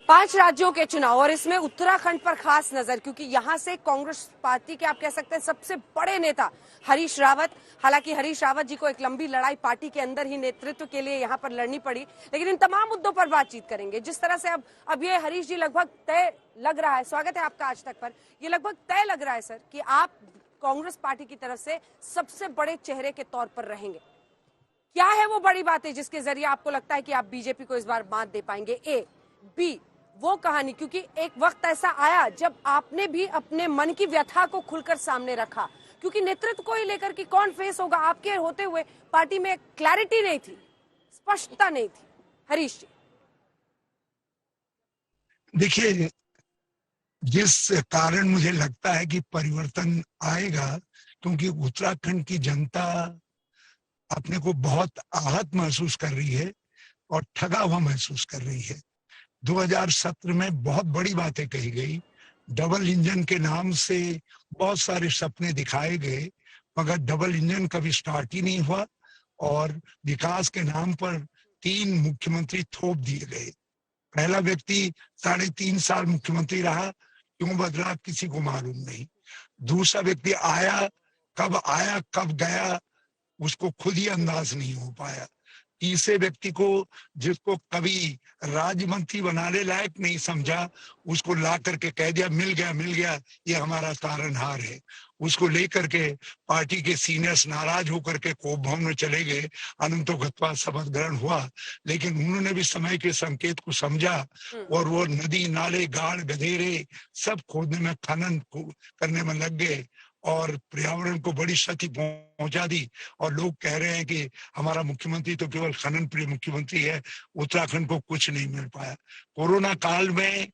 5 राज्यों के चुनाव और इसमें उत्तराखंड पर खास नजर, क्योंकि यहां से कांग्रेस पार्टी के आप कह सकते हैं सबसे बड़े नेता हरीश रावत। हालांकि हरीश रावत जी को एक लंबी लड़ाई पार्टी के अंदर ही नेतृत्व के लिए यहां पर लड़नी पड़ी, लेकिन इन तमाम मुद्दों पर बातचीत करेंगे। जिस तरह से अब ये हरीश जी लगभग तय लग रहा है, स्वागत है आपका आज तक पर, ये लगभग तय लग रहा है सर कि आप कांग्रेस पार्टी की तरफ से सबसे बड़े चेहरे के तौर पर रहेंगे। क्या है वो बड़ी बातें जिसके जरिए आपको लगता है कि आप बीजेपी को इस बार मात दे पाएंगे? ए, बी, वो कहानी, क्योंकि एक वक्त ऐसा आया जब आपने भी अपने मन की व्यथा को खुलकर सामने रखा, क्योंकि नेतृत्व को ही लेकर कि कौन फेस होगा आपके होते हुए पार्टी में क्लैरिटी नहीं थी, स्पष्टता नहीं थी। हरीश जी, देखिए, जिस कारण मुझे लगता है कि परिवर्तन आएगा, क्योंकि उत्तराखंड की जनता अपने को बहुत आहत महसूस कर रही है और ठगा हुआ महसूस कर रही है। 2017 में बहुत बड़ी बातें कही गई, डबल इंजन के नाम से बहुत सारे सपने दिखाए गए, मगर डबल इंजन कभी स्टार्ट ही नहीं हुआ और विकास के नाम पर 3 मुख्यमंत्री थोप दिए गए। पहला व्यक्ति 3.5 साल मुख्यमंत्री रहा, क्यों बदला किसी को मालूम नहीं। दूसरा व्यक्ति आया कब गया उसको खुद ही अंदाज नहीं हो पाया। तीसरे व्यक्ति को, जिसको कभी राज्य मंत्री बनाने लायक नहीं समझा, उसको ला करके कह दिया मिल गया, ये हमारा तारनहार है। उसको लेकर के पार्टी के सीनियर्स नाराज होकर के कोप भवन में चले गए। अनंतो गत्वा शपथ ग्रहण हुआ, लेकिन उन्होंने भी समय के संकेत को समझा और वो नदी नाले गाड़ गधेरे सब खोदने में, खनन करने में लग गए और पर्यावरण को बड़ी क्षति पहुंचा दी। और लोग कह रहे हैं कि हमारा मुख्यमंत्री तो केवल खनन प्रिय मुख्यमंत्री है, उत्तराखंड को कुछ नहीं मिल पाया। कोरोना काल में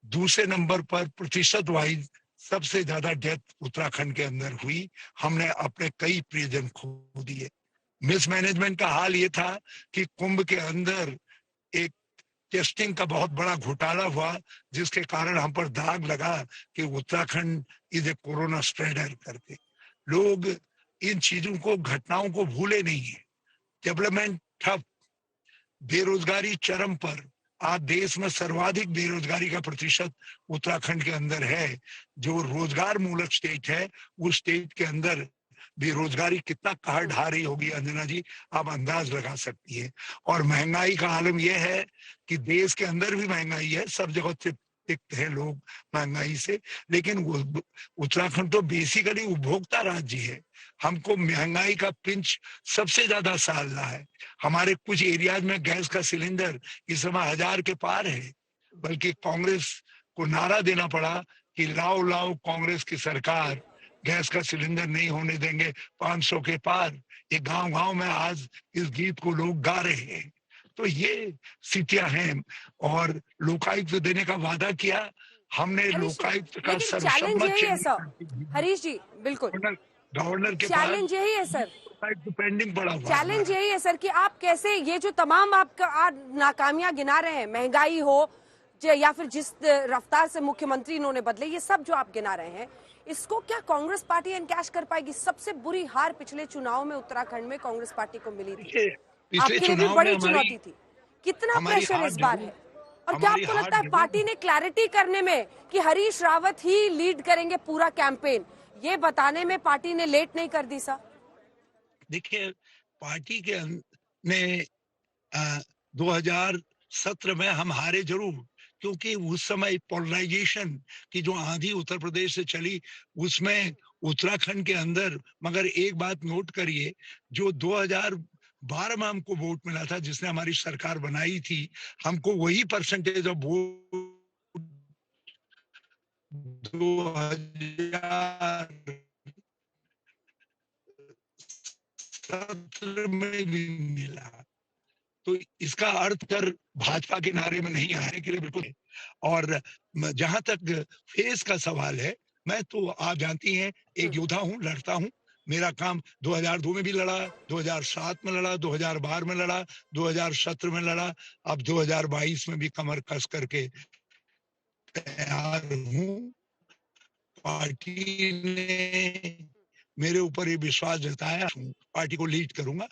दूसरे नंबर पर प्रतिशत वाइज सबसे ज्यादा डेथ उत्तराखंड के अंदर हुई। हमने अपने कई प्रियजन खो दिए। मिसमैनेजमेंट का हाल ये था कि कुंभ के अंदर एक टेस्टिंग का बहुत बड़ा घोटाला हुआ, जिसके कारण हम पर दाग लगा कि Uttarakhand is a corona spreader करके। लोग इन चीजों को, घटनाओं को भूले नहीं है। डेवलपमेंट ठप, बेरोजगारी चरम पर। आज देश में सर्वाधिक बेरोजगारी का प्रतिशत उत्तराखंड के अंदर है। जो रोजगार मूलक स्टेट है, उस स्टेट के अंदर बेरोजगारी कितना कहर ढा रही होगी, अंजना जी आप अंदाज लगा सकती है। और महंगाई का आलम यह है कि देश के अंदर भी महंगाई है, सब जगह से टिकते हैं लोग महंगाई से, लेकिन उत्तराखंड तो बेसिकली उपभोक्ता राज्य है। हमको महंगाई का पिंच सबसे ज्यादा साल रहा है। हमारे कुछ एरियाज में गैस का सिलेंडर इस समय 1000 के पार है, बल्कि कांग्रेस को नारा देना पड़ा कि लाओ लाओ कांग्रेस की सरकार, गैस का सिलेंडर नहीं होने देंगे 500 के पार। ये गांव गांव में आज इस गीत को लोग गा रहे हैं। तो ये स्थितियां हैं और लोकायुक्त देने का वादा किया हमने। लोकायुक्त का लेकिन चैलेंज यही है सर, हरीश जी, बिल्कुल गवर्नर के पास चैलेंज यही है सर, पेंडिंग पड़ा हुआ। चैलेंज यही है सर कि आप कैसे ये जो तमाम आपका आज नाकामियां गिना रहे हैं, महंगाई हो या फिर जिस रफ्तार से मुख्यमंत्री इन्होंने बदले, ये सब जो आप गिना रहे हैं, इसको क्या कांग्रेस पार्टी एनकैश कर पाएगी? सबसे बुरी हार पिछले चुनाव में उत्तराखंड में कांग्रेस पार्टी को मिली थी, आपके लिए भी बड़ी चुनौती थी। कितना प्रेशर इस बार है? और क्या आपको लगता है पार्टी ने क्लैरिटी करने में कि हरीश रावत ही लीड करेंगे पूरा कैंपेन, ये बताने में पार्टी ने लेट नहीं कर दी सर? देखिए, पार्टी के ने 2017 में हम हारे जरूर, क्योंकि उस समय पोलराइजेशन की जो आंधी उत्तर प्रदेश से चली, उसमें उत्तराखंड के अंदर, मगर एक बात नोट करिए, जो 2012 में हमको वोट मिला था, जिसने हमारी सरकार बनाई थी, हमको वही परसेंटेज ऑफ वोट 2017 में भी मिला। तो इसका अर्थ कर भाजपा के नारे में नहीं आने के लिए बिल्कुल। और जहां तक फेस का सवाल है, मैं तो आप जानती हैं एक योद्धा हूं, लड़ता हूं। मेरा काम 2002 में भी लड़ा, 2007 में लड़ा, 2012 में लड़ा, 2017 में लड़ा, अब 2022 में भी कमर कस करके तैयार हूं। पार्टी ने मेरे ऊपर ये विश्वास जताया, पार्टी को लीड करूंगा।